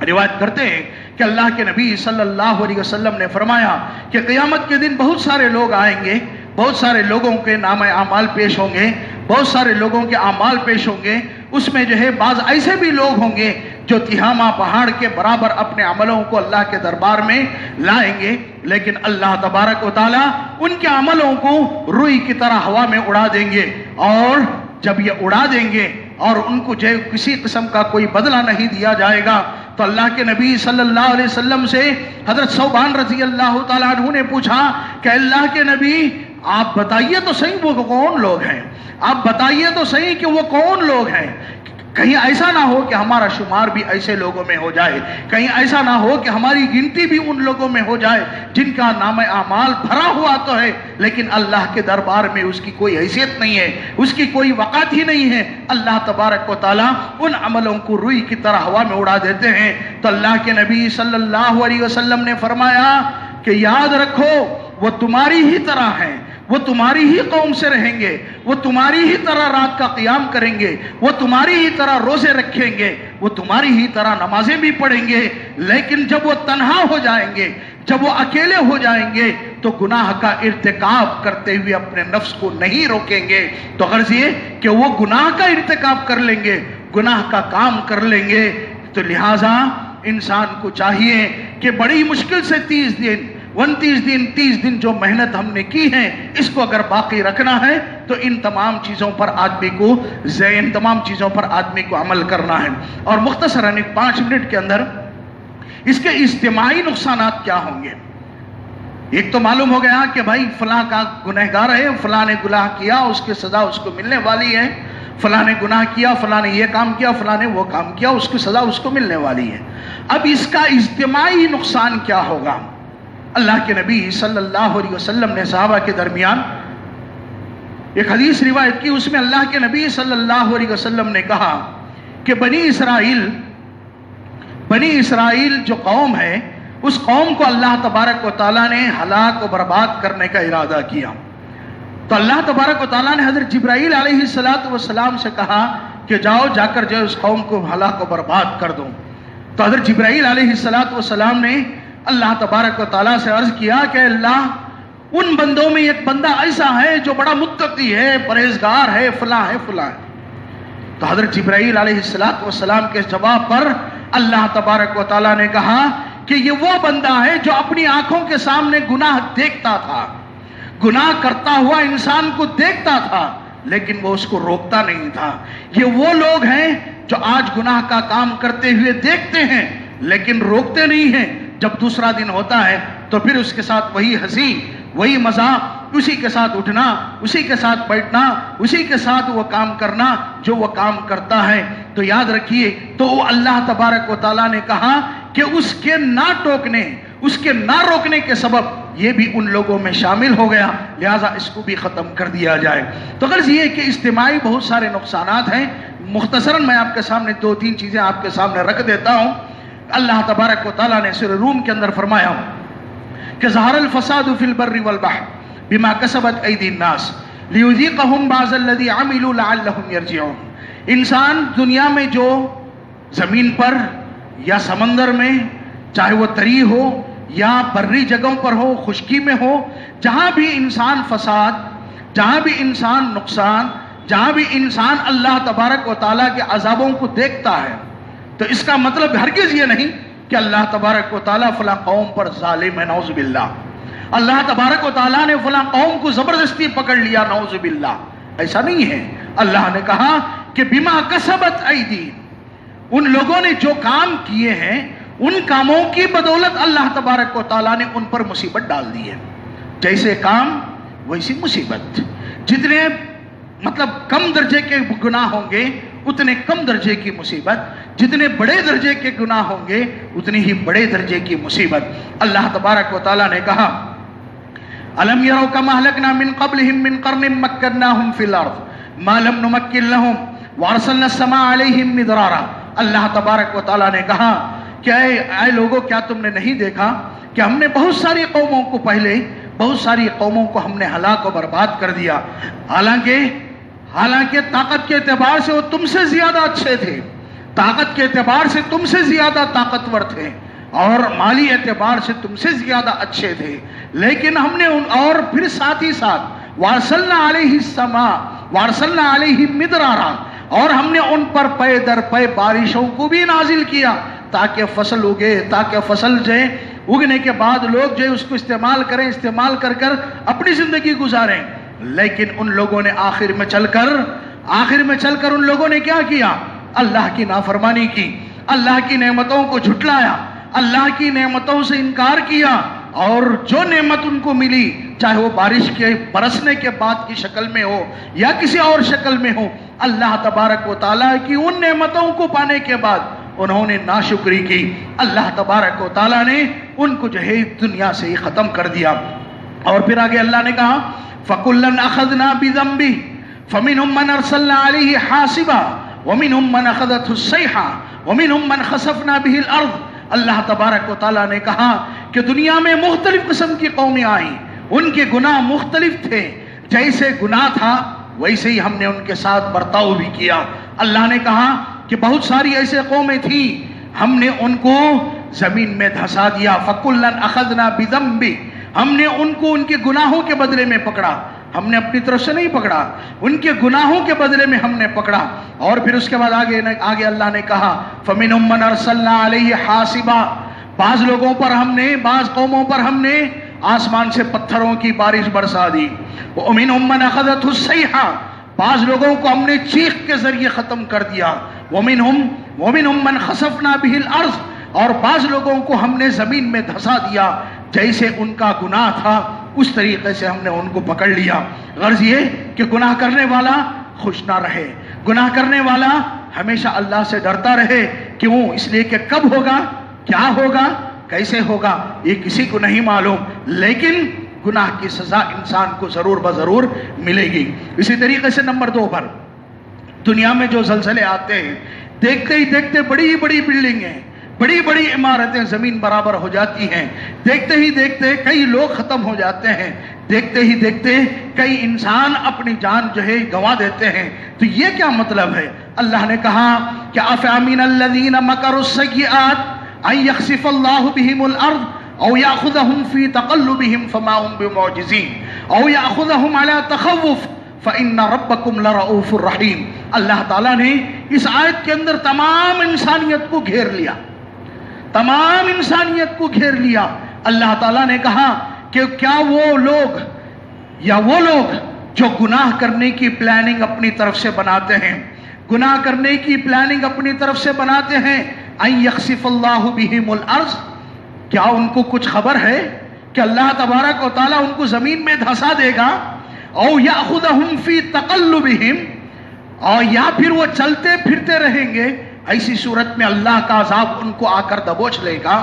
روایت کرتے ہیں کہ اللہ کے نبی صلی اللہ علیہ وسلم نے فرمایا کہ قیامت کے دن بہت سارے لوگ آئیں گے، بہت سارے لوگوں کے نام اعمال پیش ہوں گے، بہت سارے لوگوں کے اعمال پیش ہوں گے. اس میں جو ہے بعض ایسے بھی لوگ ہوں گے جو تہامہ پہاڑ کے برابر اپنے عملوں کو اللہ کے دربار میں لائیں گے، لیکن اللہ تبارک و تعالیٰ ان کے عملوں کو روئی کی طرح ہوا میں اڑا دیں گے. اور جب یہ اڑا دیں گے اور ان کو جو کسی قسم کا کوئی بدلہ نہیں دیا جائے گا، تو اللہ کے نبی صلی اللہ علیہ وسلم سے حضرت ثوبان رضی اللہ تعالیٰ عنہ نے پوچھا کہ اللہ کے نبی آپ بتائیے تو صحیح وہ کون لوگ ہیں، آپ بتائیے تو صحیح کہ وہ کون لوگ ہیں. کہیں ایسا نہ ہو کہ ہمارا شمار بھی ایسے لوگوں میں ہو جائے، کہیں ایسا نہ ہو کہ ہماری گنتی بھی ان لوگوں میں ہو جائے جن کا نام اعمال بھرا ہوا تو ہے لیکن اللہ کے دربار میں اس کی کوئی حیثیت نہیں ہے، اس کی کوئی وقعت ہی نہیں ہے. اللہ تبارک و تعالیٰ ان عملوں کو روئی کی طرح ہوا میں اڑا دیتے ہیں. تو اللہ کے نبی صلی اللہ علیہ وسلم نے فرمایا کہ یاد رکھو وہ تمہاری ہی طرح ہیں، وہ تمہاری ہی قوم سے رہیں گے، وہ تمہاری ہی طرح رات کا قیام کریں گے، وہ تمہاری ہی طرح روزے رکھیں گے، وہ تمہاری ہی طرح نمازیں بھی پڑھیں گے، لیکن جب وہ تنہا ہو جائیں گے، جب وہ اکیلے ہو جائیں گے تو گناہ کا ارتکاب کرتے ہوئے اپنے نفس کو نہیں روکیں گے. تو غرض یہ کہ وہ گناہ کا ارتکاب کر لیں گے، گناہ کا کام کر لیں گے. تو لہٰذا انسان کو چاہیے کہ بڑی مشکل سے 30 دن جو محنت ہم نے کی ہے اس کو اگر باقی رکھنا ہے تو ان تمام چیزوں پر آدمی کو عمل کرنا ہے. اور مختصراً 5 منٹ کے اندر اس کے اجتماعی نقصانات کیا ہوں گے. ایک تو معلوم ہو گیا کہ بھائی فلاں کا گنہگار ہے، فلاں نے گناہ کیا، اس کی سزا اس کو ملنے والی ہے، فلاں نے گناہ کیا، فلاں نے یہ کام کیا، فلاں نے وہ کام کیا، اس کی سزا اس کو ملنے والی ہے. اب اس کا اجتماعی نقصان کیا ہوگا. اللہ کے نبی صلی اللہ علیہ وسلم نے صحابہ کے درمیان ایک حدیث روایت کی، اس میں اللہ کے نبی صلی اللہ علیہ وسلم نے کہا کہ بنی اسرائیل جو قوم ہے اس قوم کو اللہ تبارک و تعالیٰ نے ہلاک و برباد کرنے کا ارادہ کیا. تو اللہ تبارک و تعالیٰ نے حضرت جبرائیل علیہ السلام سے کہا کہ جا کر جو اس قوم کو ہلاک و برباد کر دو. تو حضرت جبرائیل علیہ السلام نے اللہ تبارک و تعالیٰ سے عرض کیا کہ اللہ ان بندوں میں ایک بندہ ایسا ہے جو بڑا متقی ہے، پرہیزگار ہے، فلاں ہے فلاں ہے. تو حضرت جبرائیل علیہ السلام کے جواب پر اللہ تبارک و تعالیٰ نے کہا کہ یہ وہ بندہ ہے جو اپنی آنکھوں کے سامنے گناہ دیکھتا تھا، گناہ کرتا ہوا انسان کو دیکھتا تھا لیکن وہ اس کو روکتا نہیں تھا۔ یہ وہ لوگ ہیں جو آج گناہ کا کام کرتے ہوئے دیکھتے ہیں لیکن روکتے نہیں ہیں، جب دوسرا دن ہوتا ہے تو پھر اس کے ساتھ وہی ہنسی، وہی مذاق، اسی کے ساتھ اٹھنا، اسی کے ساتھ بیٹھنا، اسی کے ساتھ وہ کام کرنا جو وہ کام کرتا ہے۔ تو یاد رکھیے، تو اللہ تبارک و تعالیٰ نے کہا کہ اس کے نہ ٹوکنے، اس کے نہ روکنے کے سبب یہ بھی ان لوگوں میں شامل ہو گیا، لہٰذا اس کو بھی ختم کر دیا جائے۔ تو غرض یہ کہ اجتماعی بہت سارے نقصانات ہیں، مختصراً میں آپ کے سامنے دو تین چیزیں آپ کے سامنے رکھ دیتا ہوں۔ اللہ تبارک و تعالیٰ نے سورہ روم کے اندر فرمایا کہ ظہر الفساد فی البر والبحر بما کسبت ایدی الناس لیذیقہم بعض الذی عملوا لعلہم یرجعون۔ انسان دنیا میں جو زمین پر یا سمندر میں، چاہے وہ تری ہو یا بری جگہوں پر ہو، خشکی میں ہو، جہاں بھی انسان فساد، جہاں بھی انسان نقصان، جہاں بھی انسان اللہ تبارک و تعالیٰ کے عذابوں کو دیکھتا ہے، تو اس کا مطلب ہرگز یہ نہیں کہ اللہ تبارک و تعالیٰ فلاں قوم پر ظالم ہے، نعوذ باللہ، اللہ تبارک و تعالیٰ نے فلاں قوم کو زبردستی پکڑ لیا، نعوذ باللہ، ایسا نہیں ہے۔ اللہ نے کہا کہ بما کسبت ایدی، ان لوگوں نے جو کام کیے ہیں ان کاموں کی بدولت اللہ تبارک و تعالیٰ نے ان پر مصیبت ڈال دی ہے۔ جیسے کام ویسی مصیبت، جتنے مطلب کم درجے کے گناہ ہوں گے اتنے کم درجے کی مصیبت، جتنے بڑے درجے کے گناہ ہوں گے اتنی ہی بڑے درجے کی مصیبت۔ اللہ تبارک و تعالیٰ نے کہا الم یروا کما اہلکنا من قبلہم من قرن مکناہم فی الارض ما لم نمکن لہم وارسلنا السماء علیہم مدرارا۔ اللہ تبارک و تعالیٰ نے کہا کہ اے لوگوں، کیا تم نے نہیں دیکھا کہ ہم نے بہت ساری قوموں کو پہلے، بہت ساری قوموں کو ہم نے ہلاک و برباد کر دیا، حالانکہ طاقت کے اعتبار سے وہ تم سے زیادہ اچھے تھے، طاقت کے اعتبار سے تم سے زیادہ طاقتور تھے، اور مالی اعتبار سے تم سے زیادہ اچھے تھے، لیکن ہم نے اور پھر ساتھ ہی ساتھ وارسلنا علیہ السماء وارسلنا علیہ مدرارا، اور ہم نے ان پر پے در پے بارشوں کو بھی نازل کیا تاکہ فصل اگے، تاکہ فصل جو ہے اگنے کے بعد لوگ جو ہے اس کو استعمال کریں، استعمال کر کر اپنی زندگی گزاریں۔ لیکن ان لوگوں نے آخر میں چل کر ان لوگوں نے کیا کیا؟ اللہ کی نافرمانی کی، اللہ کی نعمتوں کو جھٹلایا، اللہ کی نعمتوں سے انکار کیا، اور جو نعمت ان کو ملی، چاہے وہ بارش کے برسنے کے بعد کی شکل میں ہو یا کسی اور شکل میں ہو، اللہ تبارک و تعالیٰ کی ان نعمتوں کو پانے کے بعد انہوں نے ناشکری کی، اللہ تبارک و تعالیٰ نے ان کو جو ہے دنیا سے ہی ختم کر دیا۔ اور پھر آگے اللہ نے کہا فَكُلًّا أَخَذْنَا بِذَنبِهِ فَمِنْهُمْ مَنْ أَرْسَلْنَا عَلَيْهِ حَاصِبًا وَمِنْهُمْ مَنْ أَخَذَتْهُ الصَّيْحَةُ وَمِنْهُمْ مَنْ خَسَفْنَا بِهِ الْأَرْضَ۔ اللہ تبارک و تعالیٰ نے کہا کہ دنیا میں مختلف قسم کی قومیں آئیں، ان کے گناہ مختلف تھے، جیسے گناہ تھا ویسے ہی ہم نے ان کے ساتھ برتاؤ بھی کیا۔ اللہ نے کہا کہ بہت ساری ایسے قومیں تھیں، ہم نے ان کو زمین میں دھسا دیا، فَكُلًّا أَخَذْنَا بِذَنبِهِ، ہم نے ان کو ان کے گناہوں کے بدلے میں پکڑا، ہم نے اپنی طرف سے نہیں پکڑا، ان کے گناہوں کے بدلے میں ہم نے پکڑا۔ اور پھر اس کے بعد آگے اللہ نے کہا فَمِنْهُمْ مَنْ أَرْسَلْنَا عَلَيْهِ حَاصِبًا، بعض لوگوں پر ہم نے، بعض قوموں پر ہم نے آسمان سے پتھروں کی بارش برسا دی، وَمِنْهُمْ مَنْ أَخَذَتْهُ الصَّيْحَةُ، بعض لوگوں کو ہم نے چیخ کے ذریعے ختم کر دیا، وَمِنْهُمْ مَنْ خَسَفْنَا بِهِ الْأَرْضَ، اور بعض لوگوں کو ہم نے زمین میں دھسا دیا، جیسے ان کا گناہ تھا اس طریقے سے ہم نے ان کو پکڑ لیا۔ غرض یہ کہ گناہ کرنے والا خوش نہ رہے، گناہ کرنے والا ہمیشہ اللہ سے ڈرتا رہے۔ کیوں؟ اس لیے کہ کب ہوگا، کیا ہوگا، کیسے ہوگا یہ کسی کو نہیں معلوم، لیکن گناہ کی سزا انسان کو ضرور بضرور ملے گی۔ اسی طریقے سے نمبر 2 پر دنیا میں جو زلزلے آتے ہیں، دیکھتے ہی دیکھتے بڑی بڑی بلڈنگیں، بڑی بڑی عمارتیں زمین برابر ہو جاتی ہیں، دیکھتے ہی دیکھتے کئی لوگ ختم ہو جاتے ہیں، دیکھتے ہی دیکھتے کئی انسان اپنی جان جو ہے گنوا دیتے ہیں۔ تو یہ کیا مطلب ہے؟ اللہ نے کہا کہ أَفَأَمِنَ الَّذِينَ مَكَرُوا السَّيِّئَاتِ أَن يَخْسِفَ اللَّهُ بِهِمُ الْأَرْضَ أَوْ يَأْخُذَهُمْ فِي تَقَلُّبِهِمْ فَمَا هُمْ بِمُعْجِزِينَ أَوْ يَأْخُذَهُمْ عَلَى تَخَوُّفٍ فَإِنَّ رَبَّكُمْ لَرَءُوفٌ رَحِيمٌ۔ اللہ تعالیٰ نے اس آیت کے اندر تمام انسانیت کو گھیر لیا، تمام انسانیت کو گھیر لیا. اللہ تعالیٰ نے کہا کہ کیا وہ لوگ جو گناہ کرنے کی پلاننگ اپنی طرف سے بناتے ہیں، گناہ کرنے کی پلاننگ اپنی طرف سے بناتے ہیں، ان یخسف اللہ بہم الارض، کیا ان کو کچھ خبر ہے کہ اللہ تبارک و تعالیٰ ان کو زمین میں دھسا دے گا، او یاخذہم فی تقلبہم، اور یا پھر وہ چلتے پھرتے رہیں گے، ایسی صورت میں اللہ کا عذاب ان کو آ کر دبوچ لے گا،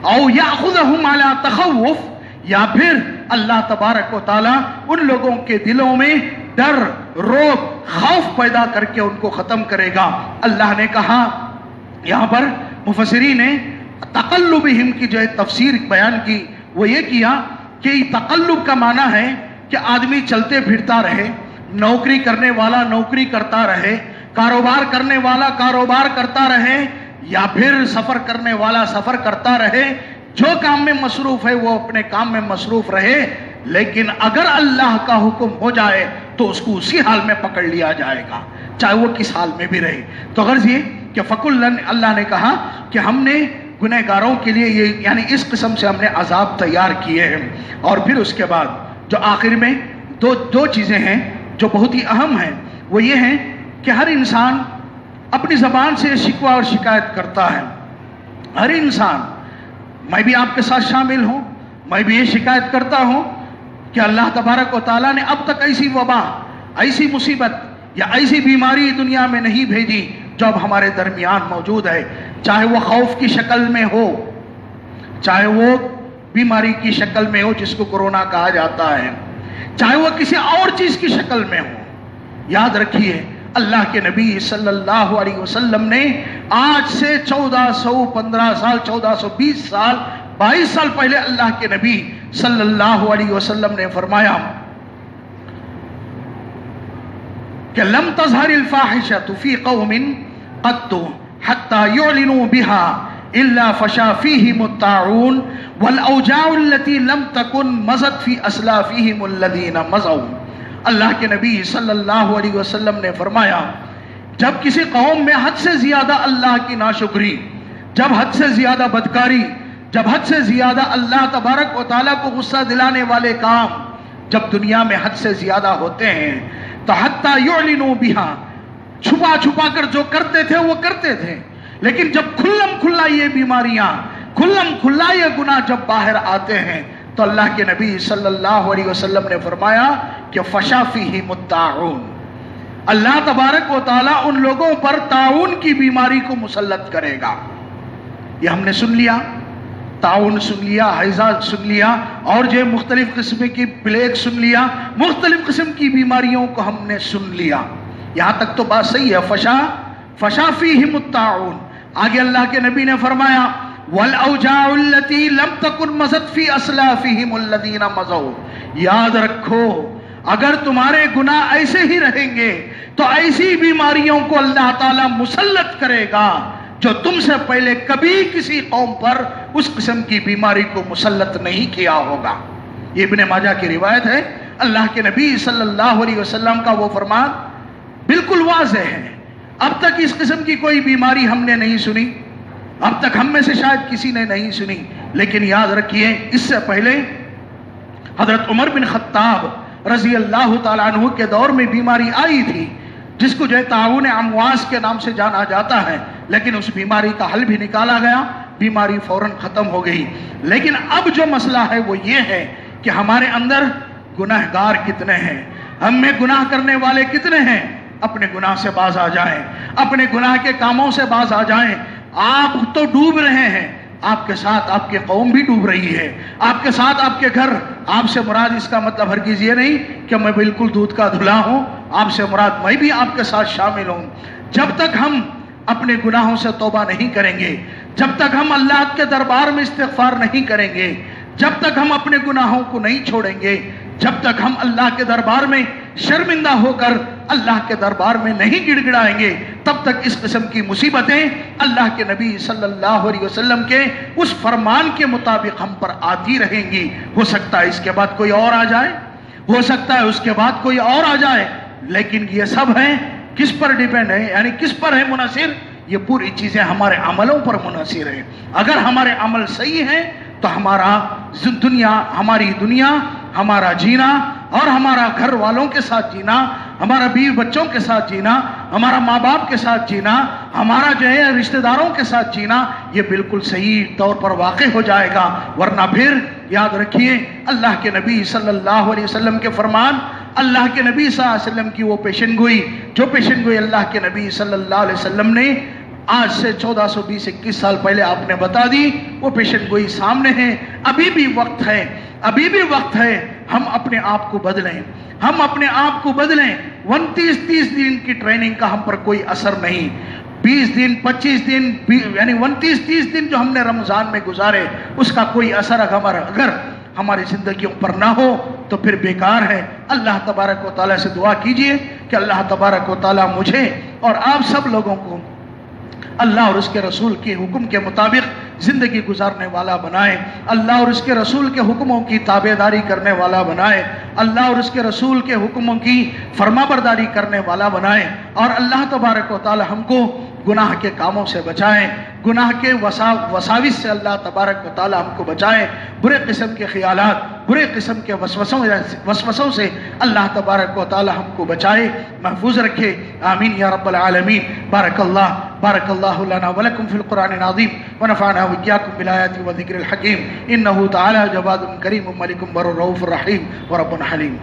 او یاخذہم علی تخوف، یا پھر اللہ تبارک و تعالیٰ ان لوگوں کے دلوں میں ڈر، روب، خوف پیدا کر کے ان کو ختم کرے گا. اللہ نے کہا یہاں پر مفسرین نے تقلبہم کی جو تفسیر بیان کی وہ یہ کیا کہ تقلب کا معنی ہے کہ آدمی چلتے پھرتا رہے، نوکری کرنے والا نوکری کرتا رہے، کاروبار کرنے والا کاروبار کرتا رہے، یا پھر سفر کرنے والا سفر کرتا رہے، جو کام میں مصروف ہے وہ اپنے کام میں مصروف رہے، لیکن اگر اللہ کا حکم ہو جائے تو اس کو اسی حال میں پکڑ لیا جائے گا، چاہے وہ کس حال میں بھی رہے. تو غرض یہ کہ فَكُلًّا، اللہ نے کہا کہ ہم نے گنہگاروں کے لیے یہ یعنی اس قسم سے ہم نے عذاب تیار کیے ہیں. اور پھر اس کے بعد جو آخر میں دو چیزیں ہیں جو بہت ہی اہم ہیں، وہ یہ ہیں کہ ہر انسان اپنی زبان سے شکوہ اور شکایت کرتا ہے. ہر انسان، میں بھی آپ کے ساتھ شامل ہوں، میں بھی یہ شکایت کرتا ہوں کہ اللہ تبارک و تعالیٰ نے اب تک ایسی وبا، ایسی مصیبت یا ایسی بیماری دنیا میں نہیں بھیجی جو اب ہمارے درمیان موجود ہے، چاہے وہ خوف کی شکل میں ہو، چاہے وہ بیماری کی شکل میں ہو جس کو کورونا کہا جاتا ہے، چاہے وہ کسی اور چیز کی شکل میں ہو. یاد رکھیے اللہ کے نبی صلی اللہ علیہ وسلم نے آج سے 1415 سال 1420 سال 22 سال پہلے اللہ کے نبی صلی اللہ علیہ وسلم نے فرمایا کہ لم تظہر الفاحشۃ فی قوم قط حتى يعلنوا بها الا فشا فيهم الطاعون والاوجاع التي لم تكن مضت في اسلافهم الذين مضوا. اللہ کے نبی صلی اللہ علیہ وسلم نے فرمایا جب کسی قوم میں حد سے زیادہ اللہ کی ناشکری، جب حد سے زیادہ بدکاری، جب حد سے زیادہ اللہ تبارک و تعالیٰ کو غصہ دلانے والے کام جب دنیا میں حد سے زیادہ ہوتے ہیں تو حتیٰ یعلنوا بہا، چھپا چھپا کر جو کرتے تھے وہ کرتے تھے، لیکن جب کھلم کھلا یہ بیماریاں، کھلم کھلا یہ گناہ جب باہر آتے ہیں تو اللہ کے نبی صلی اللہ علیہ وسلم نے فرمایا کہ فشا فیہم الطاعون، اللہ تبارک و تعالیٰ ان لوگوں پر طاعون کی بیماری کو مسلط کرے گا. یہ ہم نے سن لیا، طاعون سن لیا، ہیضہ سن لیا، اور جو مختلف قسم کی پلیگ سن لیا، مختلف قسم کی بیماریوں کو ہم نے سن لیا. یہاں تک تو بات صحیح ہے، فشا فیہم الطاعون. آگے اللہ کے نبی نے فرمایا والاوجاع التي لم تكن مضت في اسلافهم الذين مضوا. یاد رکھو اگر تمہارے گناہ ایسے ہی رہیں گے تو ایسی بیماریوں کو اللہ تعالیٰ مسلط کرے گا جو تم سے پہلے کبھی کسی قوم پر اس قسم کی بیماری کو مسلط نہیں کیا ہوگا. یہ ابن ماجہ کی روایت ہے. اللہ کے نبی صلی اللہ علیہ وسلم کا وہ فرمان بالکل واضح ہے. اب تک اس قسم کی کوئی بیماری ہم نے نہیں سنی، اب تک ہم میں سے شاید کسی نے نہیں سنی، لیکن یاد رکھیے اس سے پہلے حضرت عمر بن خطاب رضی اللہ تعالیٰ عنہ کے دور میں بیماری آئی تھی جس کو جو ہے طاعون امواس کے نام سے جانا جاتا ہے، لیکن اس بیماری کا حل بھی نکالا گیا، بیماری فوراً ختم ہو گئی. لیکن اب جو مسئلہ ہے وہ یہ ہے کہ ہمارے اندر گناہگار کتنے ہیں، ہم میں گناہ کرنے والے کتنے ہیں. اپنے گناہ سے باز آ جائیں، اپنے گناہ کے کاموں سے باز آ جائیں. آپ تو ڈوب رہے ہیں، آپ کے ساتھ آپ کی قوم بھی ڈوب رہی ہے، آپ کے ساتھ آپ کے گھر. آپ سے مراد اس کا مطلب ہرگز یہ نہیں کہ میں بالکل دودھ کا دھلا ہوں، آپ سے مراد میں بھی آپ کے ساتھ شامل ہوں. جب تک ہم اپنے گناہوں سے توبہ نہیں کریں گے، جب تک ہم اللہ کے دربار میں استغفار نہیں کریں گے، جب تک ہم اپنے گناہوں کو نہیں چھوڑیں گے، جب تک ہم اللہ کے دربار میں شرمندہ ہو کر اللہ کے دربار میں نہیں گڑ گڑائیں گے، تب تک اس قسم کی مصیبتیں اللہ کے نبی صلی اللہ علیہ وسلم کے اس فرمان کے مطابق ہم پر آتی رہیں گی. ہو سکتا ہے اس کے بعد کوئی اور آ جائے، ہو سکتا ہے اس کے بعد کوئی اور آ جائے، لیکن یہ سب ہیں کس پر ڈیپینڈ ہے، یعنی کس پر ہے منحصر؟ یہ پوری چیزیں ہمارے عملوں پر منحصر ہیں. اگر ہمارے عمل صحیح ہیں تو ہماری دنیا ہمارا جینا اور ہمارا گھر والوں کے ساتھ جینا، ہمارا بیوی بچوں کے ساتھ جینا، ہمارا ماں باپ کے ساتھ جینا، ہمارا جو ہے رشتہ داروں کے ساتھ جینا، یہ بالکل صحیح طور پر واقع ہو جائے گا. ورنہ پھر یاد رکھیے اللہ کے نبی صلی اللہ علیہ وسلم کے فرمان، اللہ کے نبی صلی اللہ علیہ وسلم کی وہ پیشن گوئی، جو پیشن گوئی اللہ کے نبی صلی اللہ علیہ وسلم نے آج سے 1420-21 سال پہلے آپ نے بتا دی، وہ پیشن گوئی سامنے ہے. ابھی بھی وقت ہے، ابھی بھی وقت ہے. ہم اپنے آپ کو بدلیں، ہم اپنے آپ کو بدلیں. 29-30 دن کی ٹریننگ کا ہم پر کوئی اثر نہیں. 20 دن 25 دن یعنی 29-30 دن جو ہم نے رمضان میں گزارے، اس کا کوئی اثر اگر ہماری زندگیوں پر نہ ہو تو پھر بیکار ہے. اللہ تبارک و تعالیٰ سے دعا کیجئے کہ اللہ تبارک و تعالیٰ مجھے اور آپ سب لوگوں کو اللہ اور اس کے رسول کے حکم کے مطابق زندگی گزارنے والا بنائے. اللہ اور اس کے رسول کے حکموں کی تابعداری کرنے والا بنائے. اللہ اور اس کے رسول کے حکموں کی فرمانبرداری کرنے والا بنائے. اور اللہ تبارک و تعالی ہم کو گناہ کے کاموں سے بچائے، گناہ کے وساوس سے اللہ تبارک و تعالی ہم کو بچائے. برے قسم کے خیالات، برے قسم کے وسوسوں سے اللہ تبارک و تعالی ہم کو بچائے، محفوظ رکھے. آمین یا رب العالمین. بارک اللہ لنا ولکم فی القرآن العظیم ونفعنا وإياكم بالآيات والذكر الحكيم إنه تعالى جواد كريم ملك بر رؤوف رحيم ورب حليم.